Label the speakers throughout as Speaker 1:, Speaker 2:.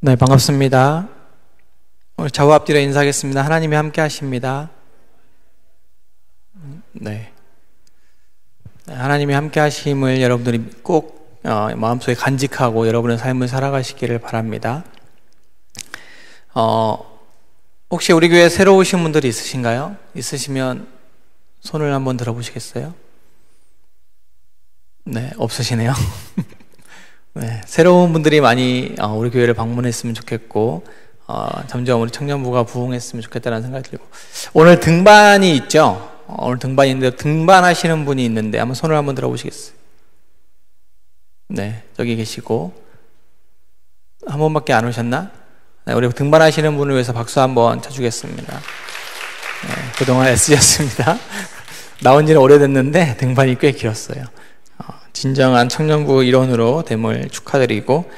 Speaker 1: 네, 반갑습니다. 오늘 좌우 앞뒤로 인사하겠습니다. 하나님이 함께 하십니다. 네. 하나님이 함께 하심을 여러분들이 꼭 마음속에 간직하고 여러분의 삶을 살아가시기를 바랍니다. 혹시 우리 교회에 새로 오신 분들이 있으신가요? 있으시면 손을 한번 들어보시겠어요? 네, 없으시네요. 네, 새로운 분들이 많이 우리 교회를 방문했으면 좋겠고 점점 우리 청년부가 부흥했으면 좋겠다는 생각이 들고, 오늘 등반이 있죠? 오늘 등반이 있는데 등반하시는 분이 있는데 한번 손을 한번 들어보시겠어요? 네, 저기 계시고 한 번밖에 안 오셨나? 네, 우리 등반하시는 분을 위해서 박수 한번 쳐주겠습니다. 네, 그동안 애쓰셨습니다. 나온 지는 오래됐는데 등반이 꽤 길었어요. 진정한 청년부 일원으로 됨을 축하드리고,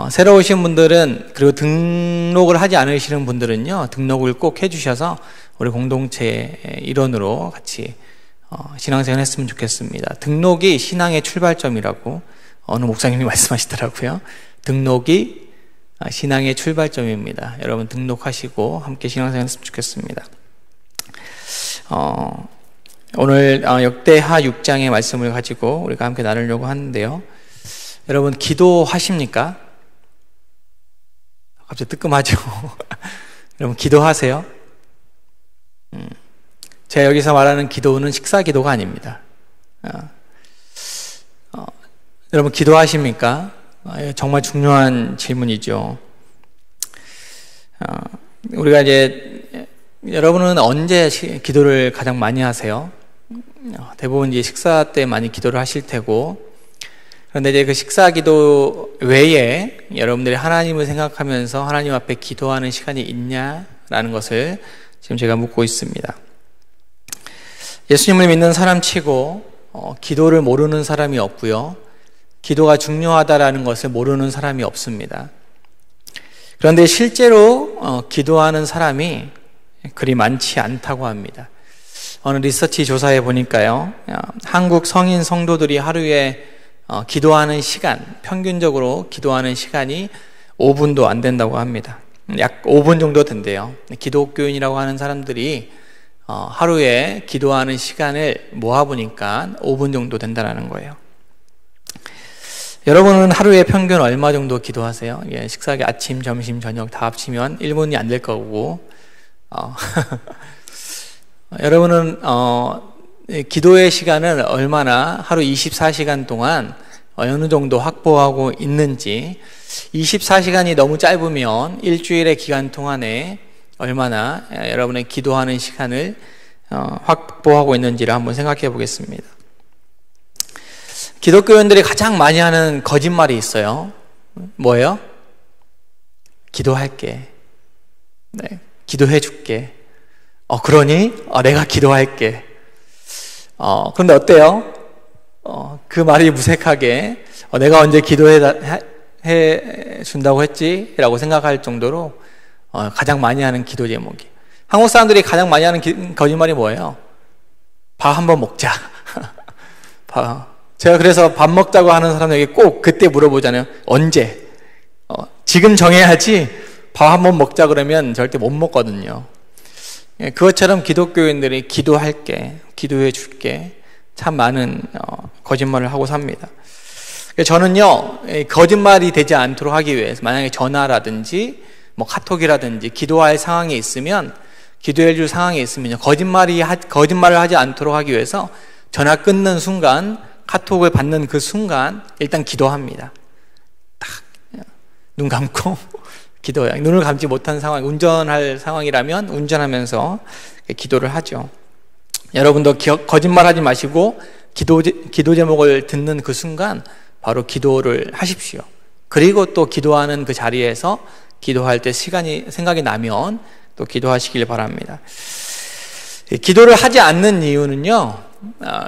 Speaker 1: 새로 오신 분들은, 그리고 등록을 하지 않으시는 분들은요, 등록을 꼭 해주셔서 우리 공동체 일원으로 같이 신앙생활 했으면 좋겠습니다. 등록이 신앙의 출발점이라고 어느 목사님이 말씀하시더라고요. 등록이 신앙의 출발점입니다. 여러분 등록하시고 함께 신앙생활 했으면 좋겠습니다. 오늘 역대하 6장의 말씀을 가지고 우리가 함께 나누려고 하는데요. 여러분 기도하십니까? 갑자기 뜨끔하죠? 여러분 기도하세요? 제가 여기서 말하는 기도는 식사 기도가 아닙니다. 여러분 기도하십니까? 정말 중요한 질문이죠. 우리가 이제, 여러분은 언제 기도를 가장 많이 하세요? 대부분 이제 식사 때 많이 기도를 하실 테고, 그런데 이제 그 식사 기도 외에 여러분들이 하나님을 생각하면서 하나님 앞에 기도하는 시간이 있냐라는 것을 지금 제가 묻고 있습니다. 예수님을 믿는 사람 치고 기도를 모르는 사람이 없고요, 기도가 중요하다라는 것을 모르는 사람이 없습니다. 그런데 실제로 기도하는 사람이 그리 많지 않다고 합니다. 어느 리서치 조사에 보니까요, 한국 성인 성도들이 하루에 기도하는 시간, 평균적으로 기도하는 시간이 5분도 안 된다고 합니다. 약 5분 정도 된대요. 기독교인이라고 하는 사람들이 하루에 기도하는 시간을 모아보니까 5분 정도 된다는 거예요. 여러분은 하루에 평균 얼마 정도 기도하세요? 식사기 아침, 점심, 저녁 다 합치면 1분이 안 될 거고, 여러분은 기도의 시간을 얼마나 하루 24시간 동안 어느 정도 확보하고 있는지, 24시간이 너무 짧으면 일주일의 기간 동안에 얼마나 여러분의 기도하는 시간을 확보하고 있는지를 한번 생각해 보겠습니다. 기독교인들이 가장 많이 하는 거짓말이 있어요. 뭐예요? 기도할게. 네, 기도해 줄게. 그러니 내가 기도할게. 그런데 어때요? 그 말이 무색하게 내가 언제 기도해 준다고 했지? 라고 생각할 정도로 가장 많이 하는 기도 제목이, 한국 사람들이 가장 많이 하는 거짓말이 뭐예요? 밥 한번 먹자. 제가 그래서 밥 먹자고 하는 사람에게 꼭 그때 물어보잖아요. 언제? 지금 정해야지. 밥 한번 먹자 그러면 절대 못 먹거든요. 그것처럼 기독교인들이 기도할게, 기도해 줄게, 참 많은 거짓말을 하고 삽니다. 저는요, 거짓말이 되지 않도록 하기 위해서, 만약에 전화라든지 뭐 카톡이라든지 기도할 상황이 있으면, 기도해 줄 상황이 있으면 거짓말을 하지 않도록 하기 위해서 전화 끊는 순간, 카톡을 받는 그 순간 일단 기도합니다. 딱 눈 감고 기도해요. 눈을 감지 못한 상황, 운전할 상황이라면 운전하면서 기도를 하죠. 여러분도 거짓말하지 마시고 기도 제목을 듣는 그 순간 바로 기도를 하십시오. 그리고 또 기도하는 그 자리에서 기도할 때 생각이 나면 또 기도하시길 바랍니다. 기도를 하지 않는 이유는요,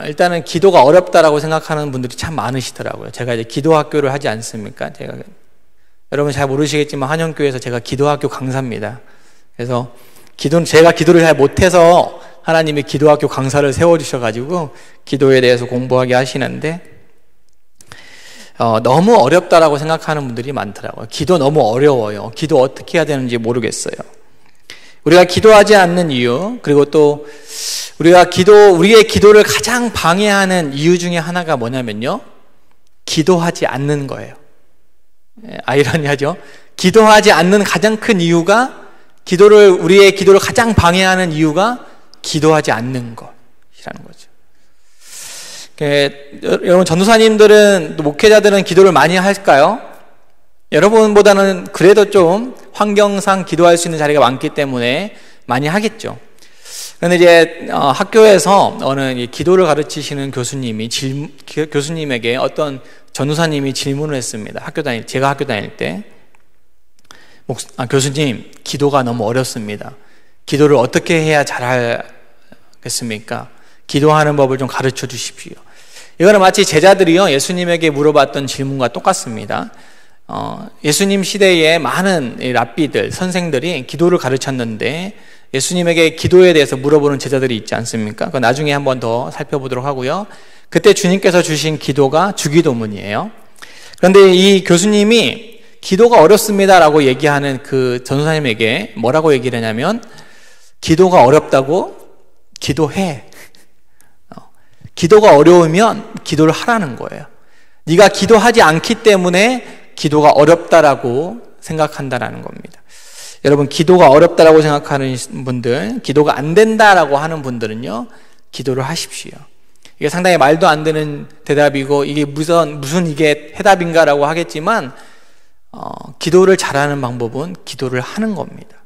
Speaker 1: 일단은 기도가 어렵다라고 생각하는 분들이 참 많으시더라고요. 제가 이제 기도학교를 하지 않습니까? 여러분 잘 모르시겠지만 한영교회에서 제가 기도학교 강사입니다. 그래서 제가 기도를 잘 못해서 하나님이 기도학교 강사를 세워주셔가지고 기도에 대해서 공부하게 하시는데, 너무 어렵다라고 생각하는 분들이 많더라고요. 기도 너무 어려워요. 기도 어떻게 해야 되는지 모르겠어요. 우리가 기도하지 않는 이유, 그리고 또 우리의 기도를 가장 방해하는 이유 중에 하나가 뭐냐면요, 기도하지 않는 거예요. 아이러니하죠? 기도하지 않는 가장 큰 이유가, 우리의 기도를 가장 방해하는 이유가 기도하지 않는 것이라는 거죠. 여러분, 전도사님들은, 또 목회자들은 기도를 많이 할까요? 여러분보다는 그래도 좀 환경상 기도할 수 있는 자리가 많기 때문에 많이 하겠죠. 그런데 이제 학교에서 어느 기도를 가르치시는 교수님에게 어떤 전도사님이 질문을 했습니다. 제가 학교 다닐 때, 교수님, 기도가 너무 어렵습니다. 기도를 어떻게 해야 잘하겠습니까? 기도하는 법을 좀 가르쳐 주십시오. 이거는 마치 제자들이요, 예수님에게 물어봤던 질문과 똑같습니다. 예수님 시대에 많은 랍비들, 선생들이 기도를 가르쳤는데 예수님에게 기도에 대해서 물어보는 제자들이 있지 않습니까? 그거 나중에 한번 더 살펴보도록 하고요. 그때 주님께서 주신 기도가 주기도문이에요. 그런데 이 교수님이 기도가 어렵습니다라고 얘기하는 그 전도사님에게 뭐라고 얘기를 하냐면, 기도가 어렵다고 기도해. 기도가 어려우면 기도를 하라는 거예요. 네가 기도하지 않기 때문에 기도가 어렵다라고 생각한다라는 겁니다. 여러분, 기도가 어렵다라고 생각하는 분들, 기도가 안 된다라고 하는 분들은요, 기도를 하십시오. 이게 상당히 말도 안 되는 대답이고, 이게 무슨 이게 해답인가라고 하겠지만, 기도를 잘하는 방법은 기도를 하는 겁니다.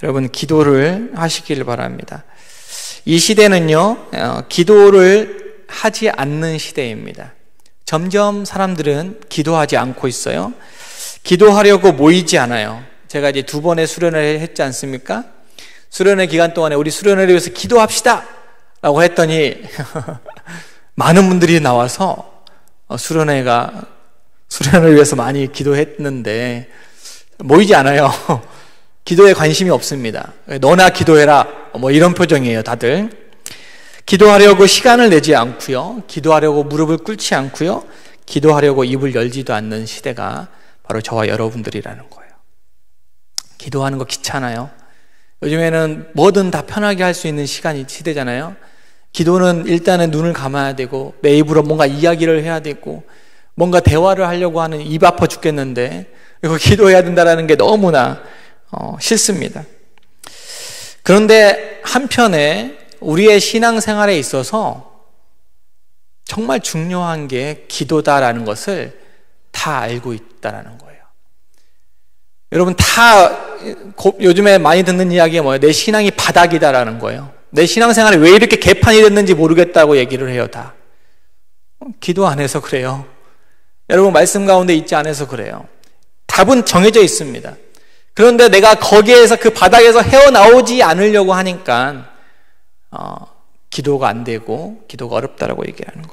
Speaker 1: 여러분, 기도를 하시길 바랍니다. 이 시대는요, 기도를 하지 않는 시대입니다. 점점 사람들은 기도하지 않고 있어요. 기도하려고 모이지 않아요. 제가 이제 2번의 수련회를 했지 않습니까? 수련회 기간 동안에 우리 수련회를 위해서 기도합시다! 라고 했더니, 많은 분들이 나와서 수련회를 위해서 많이 기도했는데, 모이지 않아요. 기도에 관심이 없습니다. 너나 기도해라. 뭐 이런 표정이에요, 다들. 기도하려고 시간을 내지 않고요. 기도하려고 무릎을 꿇지 않고요. 기도하려고 입을 열지도 않는 시대가 바로 저와 여러분들이라는 거예요. 기도하는 거 귀찮아요. 요즘에는 뭐든 다 편하게 할 수 있는 시대잖아요. 기도는 일단은 눈을 감아야 되고, 내 입으로 뭔가 이야기를 해야 되고, 뭔가 대화를 하려고 하는 입 아파 죽겠는데, 이거 기도해야 된다는 게 너무나 싫습니다. 그런데 한편에 우리의 신앙생활에 있어서 정말 중요한 게 기도다라는 것을 다 알고 있다라는 거예요. 여러분, 요즘에 많이 듣는 이야기가 뭐예요? 내 신앙이 바닥이다라는 거예요. 내 신앙생활이 왜 이렇게 개판이 됐는지 모르겠다고 얘기를 해요, 다. 기도 안 해서 그래요. 여러분, 말씀 가운데 있지 않아서 그래요. 답은 정해져 있습니다. 그런데 내가 거기에서, 그 바닥에서 헤어나오지 않으려고 하니까 기도가 안 되고 기도가 어렵다라고 얘기하는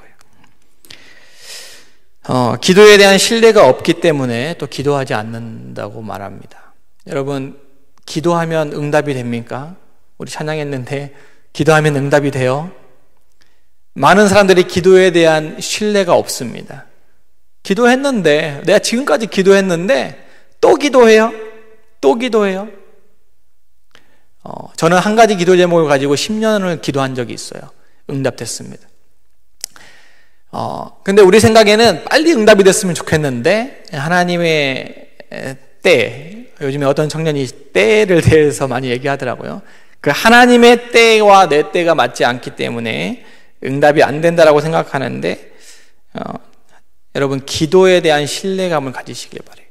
Speaker 1: 거예요. 기도에 대한 신뢰가 없기 때문에 또 기도하지 않는다고 말합니다. 여러분, 기도하면 응답이 됩니까? 우리 찬양했는데 기도하면 응답이 돼요? 많은 사람들이 기도에 대한 신뢰가 없습니다. 기도했는데, 내가 지금까지 기도했는데 또 기도해요? 또 기도해요? 저는 한 가지 기도 제목을 가지고 10년을 기도한 적이 있어요. 응답됐습니다. 근데 우리 생각에는 빨리 응답이 됐으면 좋겠는데, 하나님의 때, 요즘에 어떤 청년이 때를 대해서 많이 얘기하더라고요. 그 하나님의 때와 내 때가 맞지 않기 때문에 응답이 안 된다라고 생각하는데, 여러분, 기도에 대한 신뢰감을 가지시길 바래요.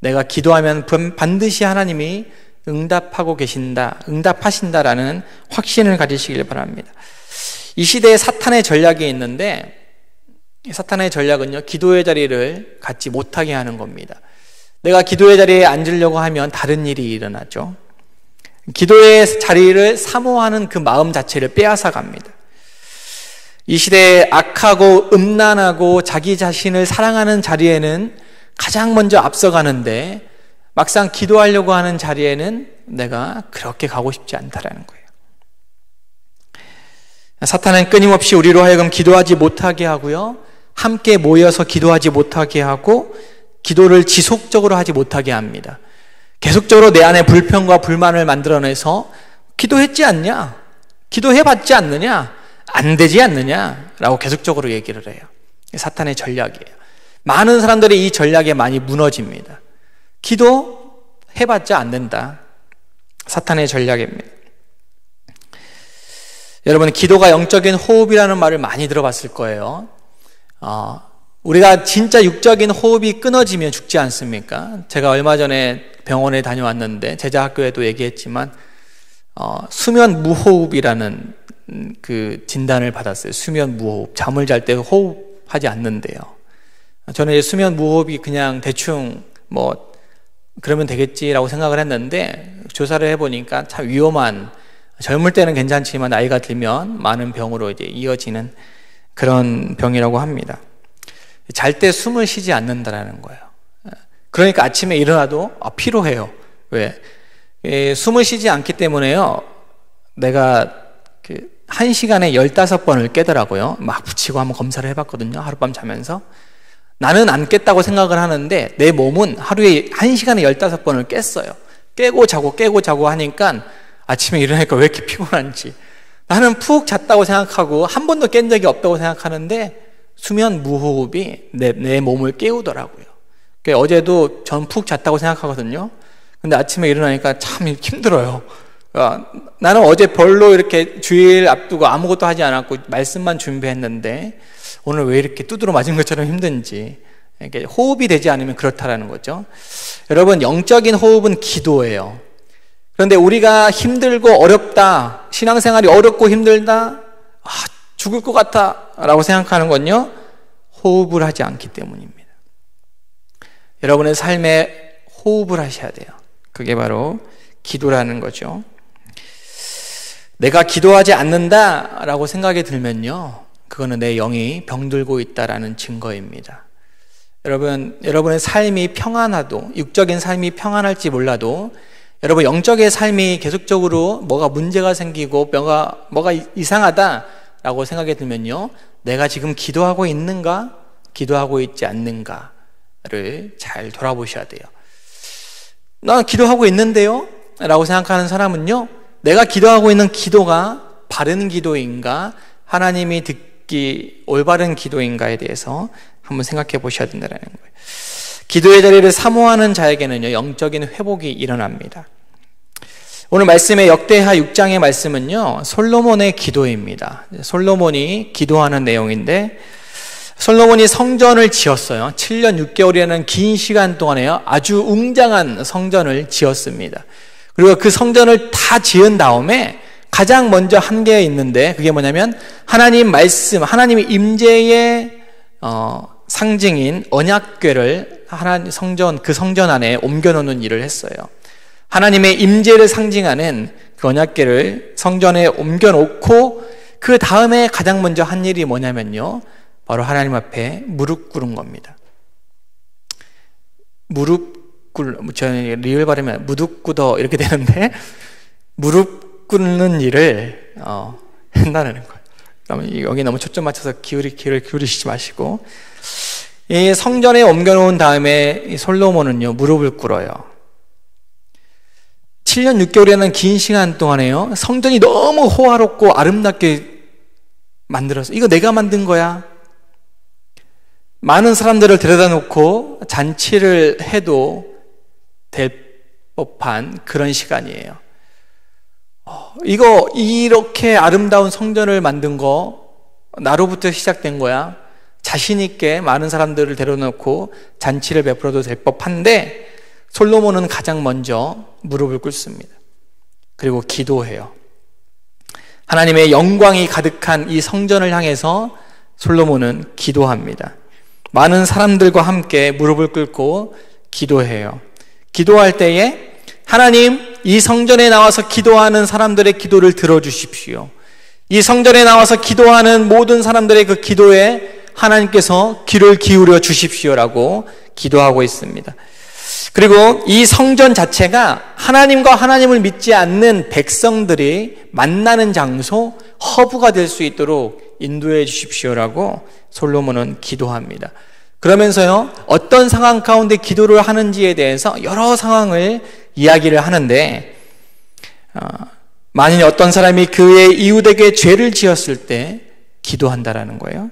Speaker 1: 내가 기도하면 반드시 하나님이 응답하신다라는 확신을 가지시길 바랍니다. 이 시대에 사탄의 전략이 있는데, 이 사탄의 전략은요, 기도의 자리를 갖지 못하게 하는 겁니다. 내가 기도의 자리에 앉으려고 하면 다른 일이 일어나죠. 기도의 자리를 사모하는 그 마음 자체를 빼앗아 갑니다. 이 시대에 악하고 음란하고 자기 자신을 사랑하는 자리에는 가장 먼저 앞서가는데, 막상 기도하려고 하는 자리에는 내가 그렇게 가고 싶지 않다라는 거예요. 사탄은 끊임없이 우리로 하여금 기도하지 못하게 하고요, 함께 모여서 기도하지 못하게 하고 기도를 지속적으로 하지 못하게 합니다. 계속적으로 내 안에 불평과 불만을 만들어내서 기도했지 않냐? 기도해봤지 않느냐? 안 되지 않느냐? 라고 계속적으로 얘기를 해요. 사탄의 전략이에요. 많은 사람들이 이 전략에 많이 무너집니다. 기도해봤자 안 된다. 사탄의 전략입니다. 여러분, 기도가 영적인 호흡이라는 말을 많이 들어봤을 거예요. 우리가 진짜 육적인 호흡이 끊어지면 죽지 않습니까? 제가 얼마 전에 병원에 다녀왔는데 제자학교에도 얘기했지만 수면 무호흡이라는 그 진단을 받았어요. 수면 무호흡. 잠을 잘 때 호흡하지 않는데요. 저는 수면 무호흡이 그냥 대충 뭐 그러면 되겠지라고 생각을 했는데 조사를 해보니까 참 위험한, 젊을 때는 괜찮지만 나이가 들면 많은 병으로 이제 이어지는 그런 병이라고 합니다. 잘 때 숨을 쉬지 않는다라는 거예요. 그러니까 아침에 일어나도 피로해요. 왜? 숨을 쉬지 않기 때문에요. 내가 1시간에 15번을 깨더라고요. 막 붙이고 한번 검사를 해봤거든요. 하룻밤 자면서. 나는 안 깼다고 생각을 하는데 내 몸은 하루에 1시간에 15번을 깼어요. 깨고 자고 하니까 아침에 일어나니까 왜 이렇게 피곤한지. 나는 푹 잤다고 생각하고 한 번도 깬 적이 없다고 생각하는데 수면 무호흡이 내 몸을 깨우더라고요. 그러니까 어제도 전 푹 잤다고 생각하거든요. 근데 아침에 일어나니까 참 힘들어요. 나는 어제 별로 이렇게 주일 앞두고 아무것도 하지 않았고 말씀만 준비했는데 오늘 왜 이렇게 두드러 맞은 것처럼 힘든지. 이렇게 호흡이 되지 않으면 그렇다라는 거죠. 여러분, 영적인 호흡은 기도예요. 그런데 우리가 힘들고 어렵다, 신앙생활이 어렵고 힘들다, 죽을 것 같아 라고 생각하는 건요, 호흡을 하지 않기 때문입니다. 여러분의 삶에 호흡을 하셔야 돼요. 그게 바로 기도라는 거죠. 내가 기도하지 않는다 라고 생각이 들면요, 그거는 내 영이 병들고 있다라는 증거입니다. 여러분의 삶이 평안하도, 육적인 삶이 평안할지 몰라도 여러분 영적인 삶이 계속적으로 뭐가 문제가 생기고 뭐가 이상하다라고 생각이 들면요, 내가 지금 기도하고 있는가, 기도하고 있지 않는가를 잘 돌아보셔야 돼요. 나 기도하고 있는데요? 라고 생각하는 사람은요, 내가 기도하고 있는 기도가 바른 기도인가, 하나님이 듣기 올바른 기도인가에 대해서 한번 생각해 보셔야 된다는 거예요. 기도의 자리를 사모하는 자에게는요, 영적인 회복이 일어납니다. 오늘 말씀의 역대하 6장의 말씀은요, 솔로몬의 기도입니다. 솔로몬이 기도하는 내용인데, 솔로몬이 성전을 지었어요. 7년 6개월이라는 긴 시간 동안에요, 아주 웅장한 성전을 지었습니다. 그리고 그 성전을 다 지은 다음에 가장 먼저 한 게 있는데, 그게 뭐냐면 하나님 말씀, 하나님의 임재의 상징인 언약궤를 그 성전 안에 옮겨놓는 일을 했어요. 하나님의 임재를 상징하는 그 언약궤를 성전에 옮겨놓고 그 다음에 가장 먼저 한 일이 뭐냐면요, 바로 하나님 앞에 무릎 꿇은 겁니다. 저는 리을 발음이 무릎 꿇어 이렇게 되는데, 무릎 꿇는 일을 한다는 거예요. 그러면 여기 너무 초점 맞춰서 귀를 기울이시지 마시고, 이 성전에 옮겨놓은 다음에 이 솔로몬은요, 무릎을 꿇어요. 7년 6개월이라는 긴 시간 동안에요, 성전이 너무 호화롭고 아름답게 만들어서, 이거 내가 만든 거야. 많은 사람들을 데려다 놓고 잔치를 해도 될 법한 그런 시간이에요. 이거 이렇게 아름다운 성전을 만든 거 나로부터 시작된 거야. 자신 있게 많은 사람들을 데려놓고 잔치를 베풀어도 될 법한데, 솔로몬은 가장 먼저 무릎을 꿇습니다. 그리고 기도해요. 하나님의 영광이 가득한 이 성전을 향해서 솔로몬은 기도합니다. 많은 사람들과 함께 무릎을 꿇고 기도해요. 기도할 때에 하나님, 이 성전에 나와서 기도하는 사람들의 기도를 들어주십시오. 이 성전에 나와서 기도하는 모든 사람들의 그 기도에 하나님께서 귀를 기울여 주십시오라고 기도하고 있습니다. 그리고 이 성전 자체가 하나님과 하나님을 믿지 않는 백성들이 만나는 장소, 허브가 될 수 있도록 인도해 주십시오라고 솔로몬은 기도합니다. 그러면서요, 어떤 상황 가운데 기도를 하는지에 대해서 여러 상황을 이야기를 하는데, 만일 어떤 사람이 그의 이웃에게 죄를 지었을 때 기도한다라는 거예요.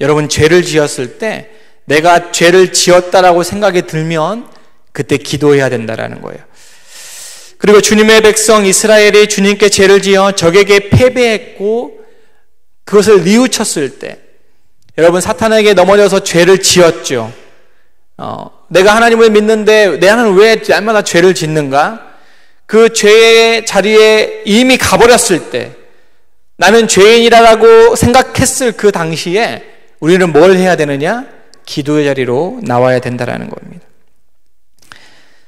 Speaker 1: 여러분, 죄를 지었을 때 내가 죄를 지었다라고 생각이 들면 그때 기도해야 된다라는 거예요. 그리고 주님의 백성 이스라엘이 주님께 죄를 지어 적에게 패배했고 그것을 뉘우쳤을 때, 여러분, 사탄에게 넘어져서 죄를 지었죠. 내가 하나님을 믿는데 나는 왜 날마다 죄를 짓는가? 그 죄의 자리에 이미 가버렸을 때, 나는 죄인이라고 생각했을 그 당시에 우리는 뭘 해야 되느냐? 기도의 자리로 나와야 된다는 겁니다.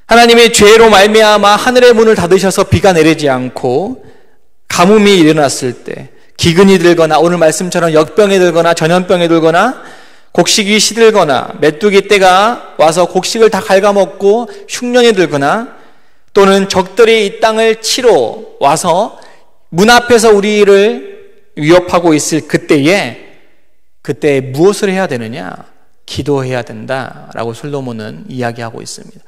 Speaker 1: 하나님이 죄로 말미암아 하늘의 문을 닫으셔서 비가 내리지 않고 가뭄이 일어났을 때, 기근이 들거나 오늘 말씀처럼 역병이 들거나 전염병이 들거나 곡식이 시들거나 메뚜기 떼가 와서 곡식을 다 갉아먹고 흉년이 들거나, 또는 적들이 이 땅을 치러 와서 문 앞에서 우리를 위협하고 있을 그때 무엇을 해야 되느냐? 기도해야 된다라고 솔로몬은 이야기하고 있습니다.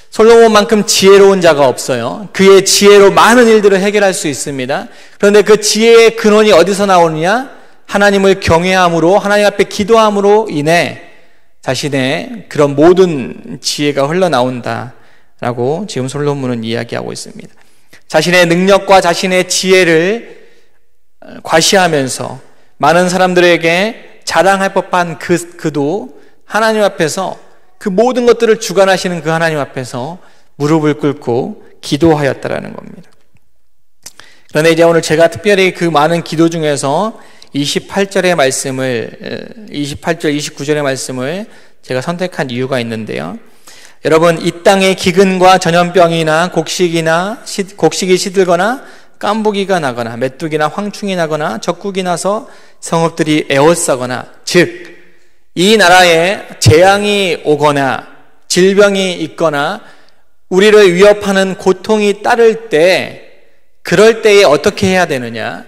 Speaker 1: 솔로몬만큼 지혜로운 자가 없어요. 그의 지혜로 많은 일들을 해결할 수 있습니다. 그런데 그 지혜의 근원이 어디서 나오느냐? 하나님을 경외함으로, 하나님 앞에 기도함으로 인해 자신의 그런 모든 지혜가 흘러나온다라고 지금 솔로몬은 이야기하고 있습니다. 자신의 능력과 자신의 지혜를 과시하면서 많은 사람들에게 자랑할 법한 그도 하나님 앞에서 그 모든 것들을 주관하시는 그 하나님 앞에서 무릎을 ቁ고 기도하였다라는 겁니다. 그런데 이제 오늘 제가 특별히 그 많은 기도 중에서 28절, 29절의 말씀을 제가 선택한 이유가 있는데요. 여러분, 이 땅에 기근과 전염병이나 곡식이 시들거나 깐부기가 나거나 메뚜기나 황충이 나거나 적국이 나서 성읍들이 에워싸거나, 즉 이 나라에 재앙이 오거나 질병이 있거나 우리를 위협하는 고통이 따를 때, 그럴 때에 어떻게 해야 되느냐?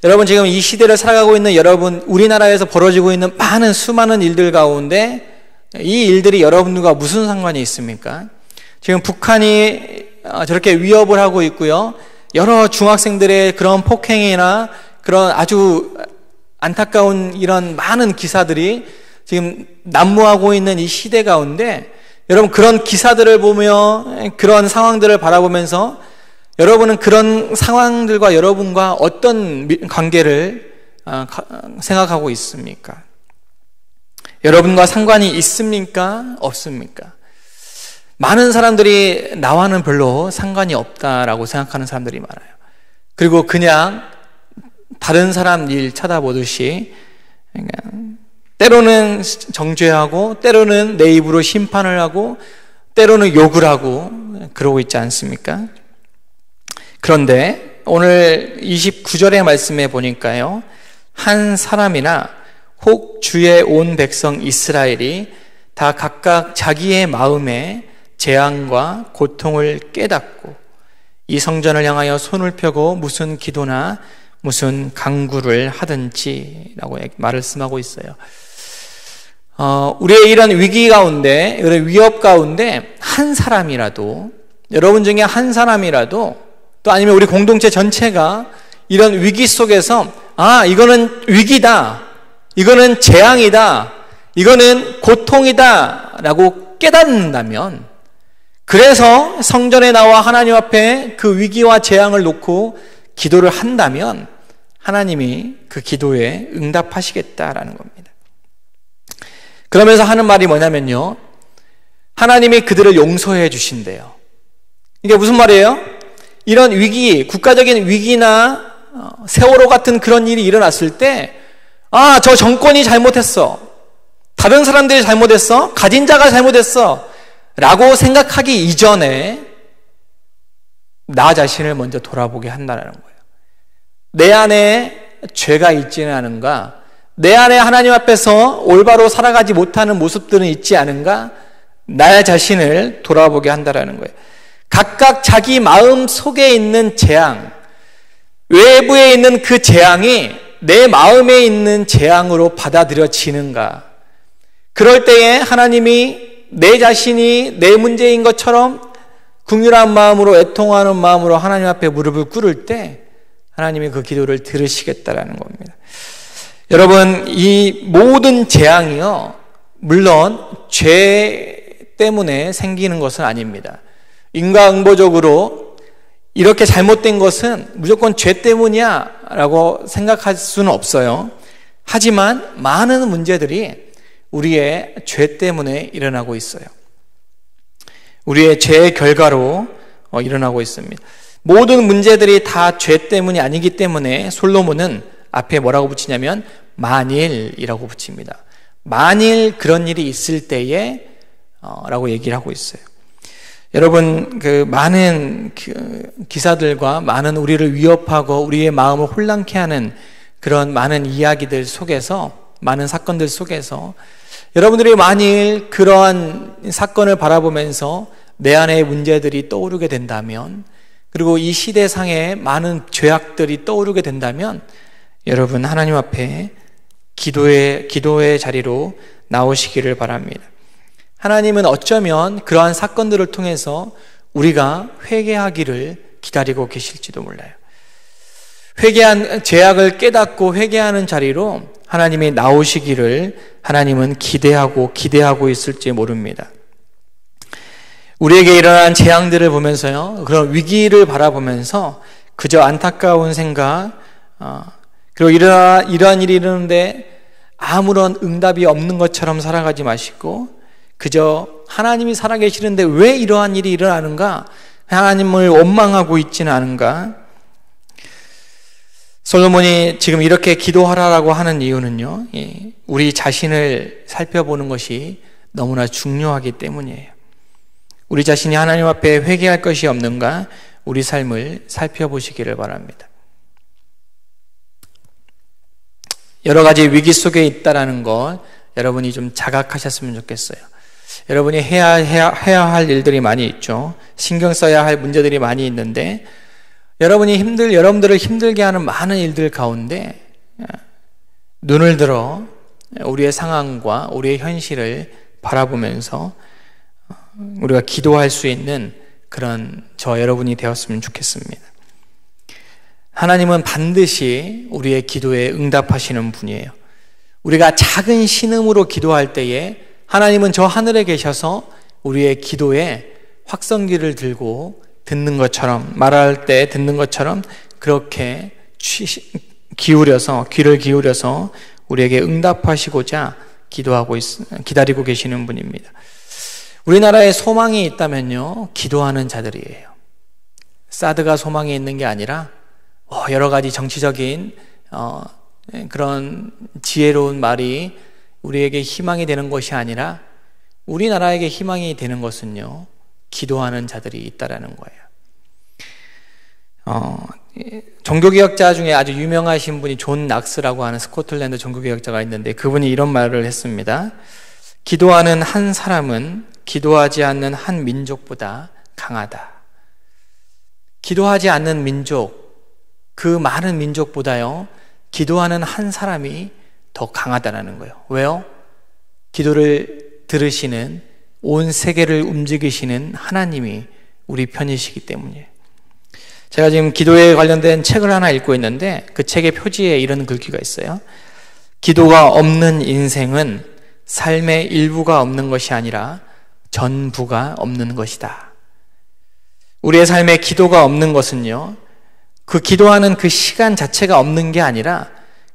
Speaker 1: 여러분, 지금 이 시대를 살아가고 있는 여러분, 우리나라에서 벌어지고 있는 수많은 일들 가운데 이 일들이 여러분과 무슨 상관이 있습니까? 지금 북한이 저렇게 위협을 하고 있고요. 여러 중학생들의 그런 폭행이나 그런 아주 안타까운 이런 많은 기사들이 지금 난무하고 있는 이 시대 가운데, 여러분, 그런 기사들을 보며 그런 상황들을 바라보면서 여러분은 그런 상황들과 여러분과 어떤 관계를 생각하고 있습니까? 여러분과 상관이 있습니까? 없습니까? 많은 사람들이 나와는 별로 상관이 없다라고 생각하는 사람들이 많아요. 그리고 그냥 다른 사람 일 쳐다보듯이 그냥 때로는 정죄하고 때로는 내 입으로 심판을 하고 때로는 욕을 하고 그러고 있지 않습니까? 그런데 오늘 29절의 말씀에 보니까요, 한 사람이나 혹 주의 온 백성 이스라엘이 다 각각 자기의 마음에 재앙과 고통을 깨닫고 이 성전을 향하여 손을 펴고 무슨 기도나 무슨 간구를 하든지라고 말씀하고 있어요. 우리의 이런 위기 가운데, 이런 위협 가운데 한 사람이라도, 여러분 중에 한 사람이라도, 또 아니면 우리 공동체 전체가 이런 위기 속에서 이거는 위기다, 이거는 재앙이다, 이거는 고통이다 라고 깨닫는다면, 그래서 성전에 나와 하나님 앞에 그 위기와 재앙을 놓고 기도를 한다면 하나님이 그 기도에 응답하시겠다라는 겁니다. 그러면서 하는 말이 뭐냐면요, 하나님이 그들을 용서해 주신대요. 이게 무슨 말이에요? 이런 위기, 국가적인 위기나 세월호 같은 그런 일이 일어났을 때, 저 정권이 잘못했어, 다른 사람들이 잘못했어, 가진 자가 잘못했어 라고 생각하기 이전에 나 자신을 먼저 돌아보게 한다는 거예요. 내 안에 죄가 있지는 않은가? 내 안에 하나님 앞에서 올바로 살아가지 못하는 모습들은 있지 않은가? 나의 자신을 돌아보게 한다는 거예요. 각각 자기 마음 속에 있는 재앙, 외부에 있는 그 재앙이 내 마음에 있는 재앙으로 받아들여지는가? 그럴 때에 하나님이 내 자신이 내 문제인 것처럼 긍휼한 마음으로 애통하는 마음으로 하나님 앞에 무릎을 꿇을 때 하나님이 그 기도를 들으시겠다라는 겁니다. 여러분, 이 모든 재앙이요, 물론 죄 때문에 생기는 것은 아닙니다. 인과응보적으로 이렇게 잘못된 것은 무조건 죄 때문이야 라고 생각할 수는 없어요. 하지만 많은 문제들이 우리의 죄 때문에 일어나고 있어요. 우리의 죄의 결과로 일어나고 있습니다. 모든 문제들이 다 죄 때문이 아니기 때문에 솔로몬은 앞에 뭐라고 붙이냐면 만일이라고 붙입니다. 만일 그런 일이 있을 때에 라고 얘기를 하고 있어요. 여러분, 그 많은 기사들과 많은 우리를 위협하고 우리의 마음을 혼란케 하는 그런 많은 이야기들 속에서, 많은 사건들 속에서 여러분들이 만일 그러한 사건을 바라보면서 내 안의 문제들이 떠오르게 된다면, 그리고 이 시대상의 많은 죄악들이 떠오르게 된다면 여러분, 하나님 앞에 기도의 자리로 나오시기를 바랍니다. 하나님은 어쩌면 그러한 사건들을 통해서 우리가 회개하기를 기다리고 계실지도 몰라요. 회개한 죄악을 깨닫고 회개하는 자리로 하나님이 나오시기를 하나님은 기대하고 있을지 모릅니다. 우리에게 일어난 재앙들을 보면서요, 그런 위기를 바라보면서 그저 안타까운 생각, 그리고 이러한 일이 일어나는데 아무런 응답이 없는 것처럼 살아가지 마시고, 그저 하나님이 살아계시는데 왜 이러한 일이 일어나는가? 하나님을 원망하고 있지는 않은가? 솔로몬이 지금 이렇게 기도하라라고 하는 이유는요, 우리 자신을 살펴보는 것이 너무나 중요하기 때문이에요. 우리 자신이 하나님 앞에 회개할 것이 없는가? 우리 삶을 살펴보시기를 바랍니다. 여러 가지 위기 속에 있다라는 것 여러분이 좀 자각하셨으면 좋겠어요. 여러분이 해야 할 일들이 많이 있죠. 신경 써야 할 문제들이 많이 있는데 여러분들을 힘들게 하는 많은 일들 가운데 눈을 들어 우리의 상황과 우리의 현실을 바라보면서 우리가 기도할 수 있는 그런 여러분이 되었으면 좋겠습니다. 하나님은 반드시 우리의 기도에 응답하시는 분이에요. 우리가 작은 신음으로 기도할 때에 하나님은 저 하늘에 계셔서 우리의 기도에 확성기를 들고 듣는 것처럼, 말할 때 듣는 것처럼 그렇게 귀를 기울여서 우리에게 응답하시고자 기다리고 계시는 분입니다. 우리나라에 소망이 있다면요, 기도하는 자들이에요. 사드가 소망이 있는 게 아니라 여러 가지 정치적인 그런 지혜로운 말이 우리에게 희망이 되는 것이 아니라 우리나라에게 희망이 되는 것은요, 기도하는 자들이 있다라는 거예요. 종교개혁자 중에 아주 유명하신 분이 존 낙스라고 하는 스코틀랜드 종교개혁자가 있는데 그분이 이런 말을 했습니다. 기도하는 한 사람은 기도하지 않는 한 민족보다 강하다. 기도하지 않는 민족, 그 많은 민족보다요, 기도하는 한 사람이 더 강하다는 거예요. 왜요? 기도를 들으시는, 온 세계를 움직이시는 하나님이 우리 편이시기 때문이에요. 제가 지금 기도에 관련된 책을 하나 읽고 있는데 그 책의 표지에 이런 글귀가 있어요. 기도가 없는 인생은 삶의 일부가 없는 것이 아니라 전부가 없는 것이다. 우리의 삶에 기도가 없는 것은요, 그 기도하는 그 시간 자체가 없는 게 아니라,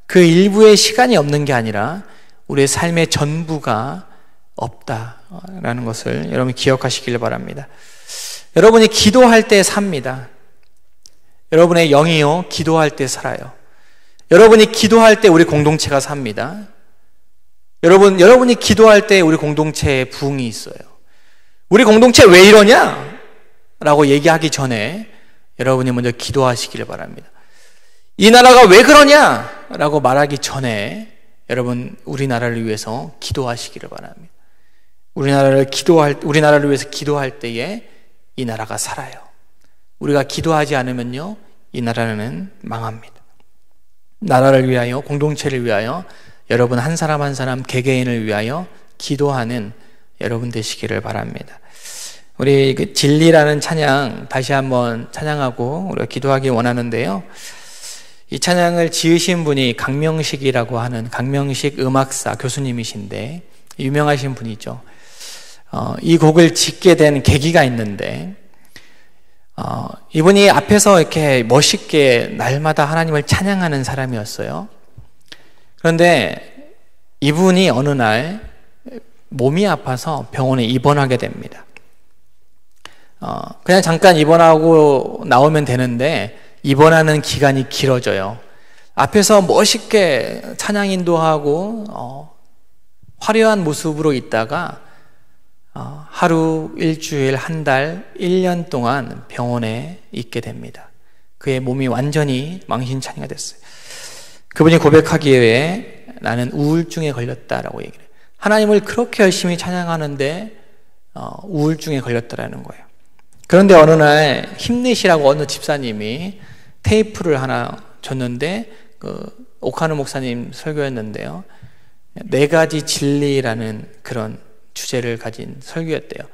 Speaker 1: 그 일부의 시간이 없는 게 아니라 우리의 삶의 전부가 없다라는 것을 여러분 기억하시길 바랍니다. 여러분이 기도할 때 삽니다. 여러분의 영이요, 기도할 때 살아요. 여러분이 기도할 때 우리 공동체가 삽니다. 여러분이 기도할 때 우리 공동체에 부흥이 있어요. 우리 공동체 왜 이러냐? 라고 얘기하기 전에 여러분이 먼저 기도하시기를 바랍니다. 이 나라가 왜 그러냐? 라고 말하기 전에 여러분, 우리나라를 위해서 기도하시기를 바랍니다. 우리나라를 위해서 기도할 때에 이 나라가 살아요. 우리가 기도하지 않으면요, 이 나라는 망합니다. 나라를 위하여, 공동체를 위하여, 여러분 한 사람 한 사람 개개인을 위하여 기도하는 여러분 되시기를 바랍니다. 우리 그 진리라는 찬양 다시 한번 찬양하고 우리가 기도하기 원하는데요. 이 찬양을 지으신 분이 강명식이라고 하는 강명식 음악사 교수님이신데 유명하신 분이죠. 이 곡을 짓게 된 계기가 있는데 이분이 앞에서 이렇게 멋있게 날마다 하나님을 찬양하는 사람이었어요. 그런데 이분이 어느 날 몸이 아파서 병원에 입원하게 됩니다. 그냥 잠깐 입원하고 나오면 되는데 입원하는 기간이 길어져요. 앞에서 멋있게 찬양 인도하고 화려한 모습으로 있다가 하루, 일주일, 한 달, 1년 동안 병원에 있게 됩니다. 그의 몸이 완전히 망신창이가 됐어요. 그분이 고백하기에 나는 우울증에 걸렸다라고 얘기를 해요. 하나님을 그렇게 열심히 찬양하는데 우울증에 걸렸다라는 거예요. 그런데 어느 날 힘내시라고 어느 집사님이 테이프를 하나 줬는데 오카노 목사님 설교였는데요. 4가지 진리라는 그런 주제를 가진 설교였대요.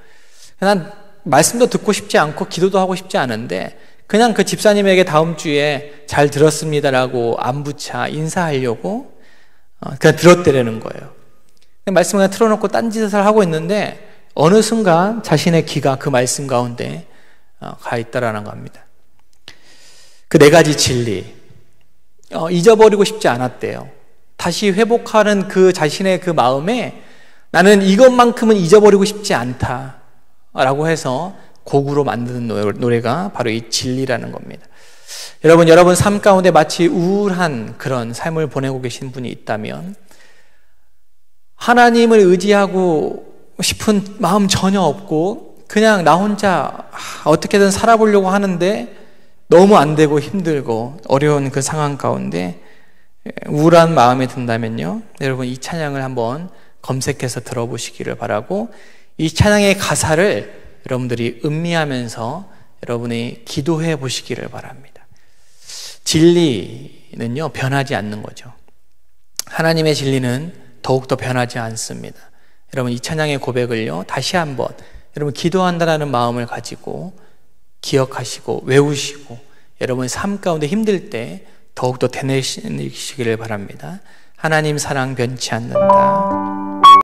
Speaker 1: 난 말씀도 듣고 싶지 않고 기도도 하고 싶지 않은데 그냥 그 집사님에게 다음 주에 잘 들었습니다라고 안부차 인사하려고 그냥 들었대라는 거예요. 말씀을 그냥 틀어놓고 딴짓을 하고 있는데 어느 순간 자신의 귀가 그 말씀 가운데 가 있다라는 겁니다. 그 4가지 진리 잊어버리고 싶지 않았대요. 다시 회복하는 그 자신의 그 마음에 나는 이것만큼은 잊어버리고 싶지 않다라고 해서 곡으로 만드는 노래가 바로 이 진리라는 겁니다. 여러분 삶 가운데 마치 우울한 그런 삶을 보내고 계신 분이 있다면 하나님을 의지하고 싶은 마음 전혀 없고 그냥 나 혼자 어떻게든 살아보려고 하는데 너무 안 되고 힘들고 어려운 그 상황 가운데 우울한 마음이 든다면요, 여러분 이 찬양을 한번 검색해서 들어보시기를 바라고 이 찬양의 가사를 여러분들이 음미하면서 여러분이 기도해 보시기를 바랍니다. 진리는요 변하지 않는 거죠. 하나님의 진리는 더욱더 변하지 않습니다. 여러분 이 찬양의 고백을요 다시 한번 여러분 기도한다라는 마음을 가지고 기억하시고 외우시고 여러분 삶 가운데 힘들 때 더욱더 되뇌시기를 바랍니다. 하나님 사랑 변치 않는다.